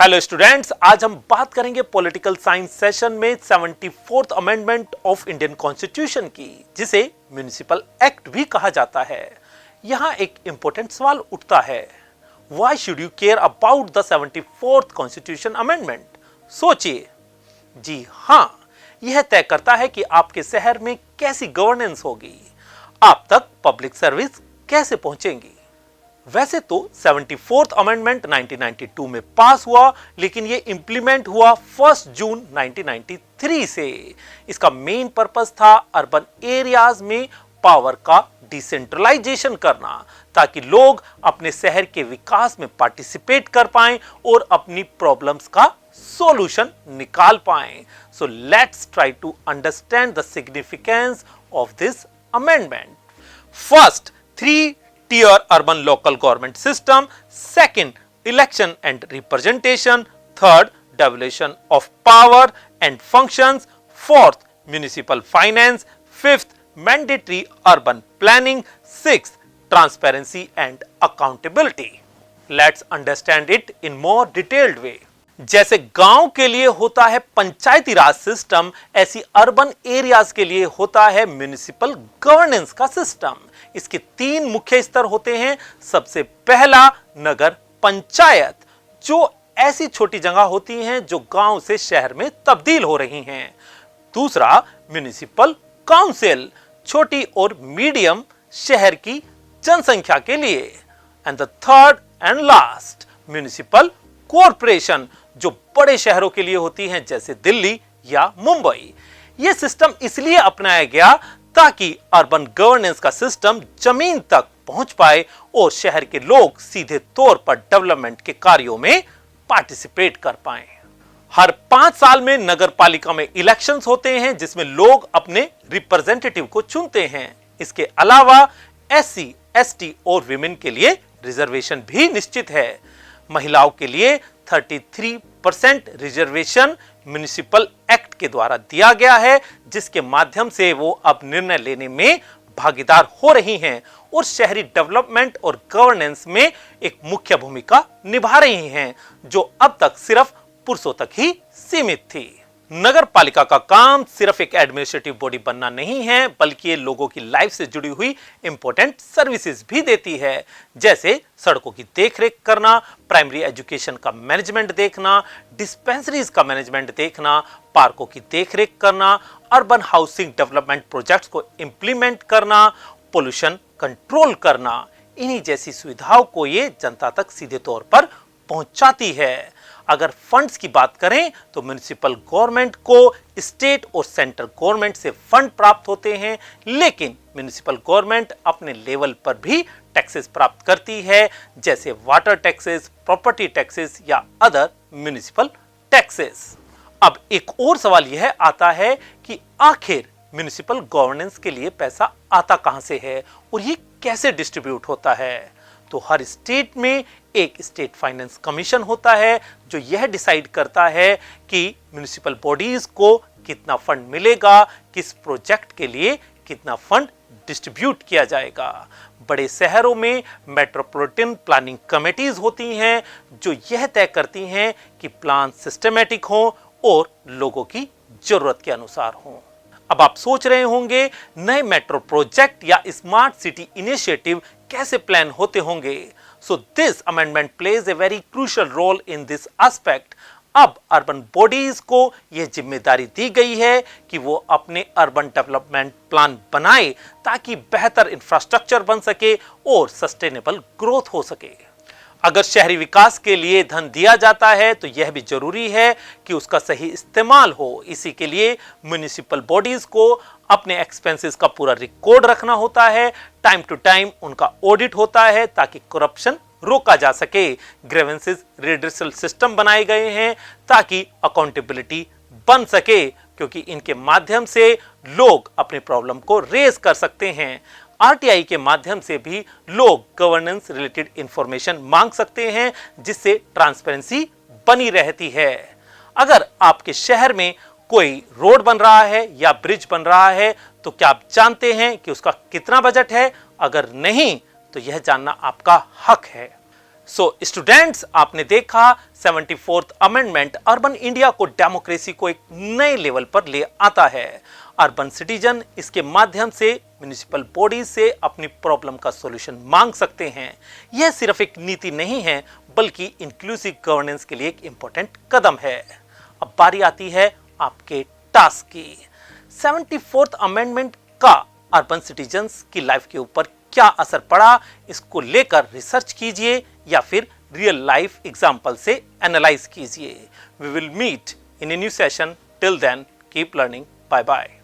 Hello students, आज हम बात करेंगे पॉलिटिकल साइंस सेशन में 74th amendment of Indian constitution की, जिसे म्युनिसिपल एक्ट भी कहा जाता है। यहां एक इंपॉर्टेंट सवाल उठता है, why should you care about the 74th constitution amendment? सोचिए। जी हां, यह तय करता है कि आपके शहर में कैसी गवर्नेंस होगी, आप तक पब्लिक सर्विस कैसे पहुंचेंगी। वैसे तो 74th अमेंडमेंट 1992 में पास हुआ, लेकिन यह इंप्लीमेंट हुआ 1 जून 1993 से। इसका मेन पर्पस था अर्बन एरियाज में पावर का डिसेंट्रलाइजेशन करना, ताकि लोग अपने शहर के विकास में पार्टिसिपेट कर पाएं और अपनी प्रॉब्लम्स का सॉल्यूशन निकाल पाएं। So let's try to understand the significance of this amendment. First, 3-tier urban local government system. Second, election and representation. Third, devolution of power and functions. Fourth, municipal finance. Fifth, mandatory urban planning. Sixth, transparency and accountability. Let's understand it in more detailed way. जैसे गांव के लिए होता है पंचायती राज system, ऐसी urban areas के लिए होता है म्युनिसिपल गवर्नेंस का सिस्टम। इसके 3 मुख्य स्तर होते हैं। सबसे पहला, नगर पंचायत, जो ऐसी छोटी जगह होती हैं जो गांव से शहर में तब्दील हो रही हैं। दूसरा, म्युनिसिपल काउंसिल, छोटी और मीडियम शहर की जनसंख्या के लिए। And the third and last, municipal corporation, जो बड़े शहरों के लिए होती हैं, जैसे दिल्ली या मुंबई। यह सिस्टम इसलिए अपनाया गया ताकि अर्बन गवर्नेंस का सिस्टम जमीन तक पहुंच पाए और शहर के लोग सीधे तौर पर डेवलपमेंट के कार्यों में पार्टिसिपेट कर पाएं। हर 5 साल में नगर पालिका में इलेक्शंस होते हैं, जिसमें लोग अपने रिप्रेजेंटेटिव को चुनते हैं। इसके अलावा SC, ST और विमेन के लिए रिजर्वेशन भी निश्चित है। महिलाओं के लिए 33% रिजर्वेशन म्युनिसिपल एक्ट के द्वारा दिया गया है, जिसके माध्यम से वो अब निर्णय लेने में भागीदार हो रही हैं और शहरी डेवलपमेंट और गवर्नेंस में एक मुख्य भूमिका निभा रही हैं, जो अब तक सिर्फ पुरुषों तक ही सीमित थी। नगर पालिका का काम सिर्फ एक एडमिनिस्ट्रेटिव बॉडी बनना नहीं है, बल्कि ये लोगों की लाइफ से जुड़ी हुई इंपॉर्टेंट सर्विसेज भी देती है, जैसे सड़कों की देखरेख करना, प्राइमरी एजुकेशन का मैनेजमेंट देखना, डिस्पेंसरीज का मैनेजमेंट देखना, पार्कों की देखरेख करना, अर्बन हाउसिंग डेवलपमेंट प्रोजेक्ट्स को इंप्लीमेंट करना, पोल्यूशन कंट्रोल करना। इन्हीं जैसी सुविधाओं को ये जनता तक सीधे तौर पर पहुंचाती है। अगर फंड्स की बात करें तो म्युनिसिपल गवर्नमेंट को स्टेट और सेंट्रल गवर्नमेंट से फंड प्राप्त होते हैं, लेकिन म्युनिसिपल गवर्नमेंट अपने लेवल पर भी टैक्सेस प्राप्त करती है, जैसे वाटर टैक्सेस, प्रॉपर्टी टैक्सेस या अदर म्युनिसिपल टैक्सेस। अब एक और सवाल यह आता है कि आखिर म्युनिसिपल गवर्नेंस के लिए पैसा आता कहां से है और ये कैसे डिस्ट्रीब्यूट होता है। तो हर स्टेट में एक स्टेट फाइनेंस कमीशन होता है, जो यह डिसाइड करता है कि म्युनिसिपल बॉडीज को कितना फंड मिलेगा, किस प्रोजेक्ट के लिए कितना फंड डिस्ट्रीब्यूट किया जाएगा। बड़े शहरों में मेट्रोपॉलिटन प्लानिंग कमेटीज होती हैं, जो यह तय करती हैं कि प्लान सिस्टमैटिक हो और लोगों की जरूरत के अनुसार हो। अब आप सोच रहे होंगे, नए मेट्रो प्रोजेक्ट या स्मार्ट सिटी इनिशिएटिव कैसे प्लान होते होंगे। So this amendment plays a very crucial role in this aspect. अब अर्बन बॉडीज को यह जिम्मेदारी दी गई है कि वो अपने अर्बन डेवलपमेंट प्लान बनाए, ताकि बेहतर इंफ्रास्ट्रक्चर बन सके और सस्टेनेबल ग्रोथ हो सके। अगर शहरी विकास के लिए धन दिया जाता है तो यह भी जरूरी है कि उसका सही इस्तेमाल हो। इसी के लिए म्युनिसिपल बॉडीज को अपने एक्सपेंसेस का पूरा रिकॉर्ड रखना होता है, टाइम टू टाइम उनका ऑडिट होता है, ताकि करप्शन रोका जा सके। ग्रीवेंसेस रिड्रेसल सिस्टम बनाए गए हैं ताकि अकाउंटेबिलिटी बन सके, क्योंकि इनके माध्यम से लोग अपने प्रॉब्लम को रेज कर सकते हैं। RTI के माध्यम से भी लोग गवर्नेंस रिलेटेड इंफॉर्मेशन मांग सकते हैं, जिससे ट्रांसपेरेंसी बनी रहती है। अगर आपके शहर में कोई रोड बन रहा है या ब्रिज बन रहा है, तो क्या आप जानते हैं कि उसका कितना बजट है? अगर नहीं, तो यह जानना आपका हक है। सो स्टूडेंट्स, आपने देखा 74th अमेंडमेंट अर्बन इंडिया को डेमोक्रेसी को एक नए लेवल पर ले आता है। अर्बन सिटीजन इसके माध्यम से म्युनिसिपल बॉडी से अपनी प्रॉब्लम का सॉल्यूशन मांग सकते हैं। यह सिर्फ एक नीति नहीं है, बल्कि इंक्लूसिव गवर्नेंस के लिए एक इंपॉर्टेंट कदम है। अब बारी आती है आपके टास्क की। 74th अमेंडमेंट का अर्बन सिटीजन्स की लाइफ के ऊपर क्या असर पड़ा, इसको लेकर रिसर्च कीजिए या फिर रियल लाइफ एग्जाम्पल से एनालाइज कीजिए। We will meet in a new session. Till then keep learning. Bye bye.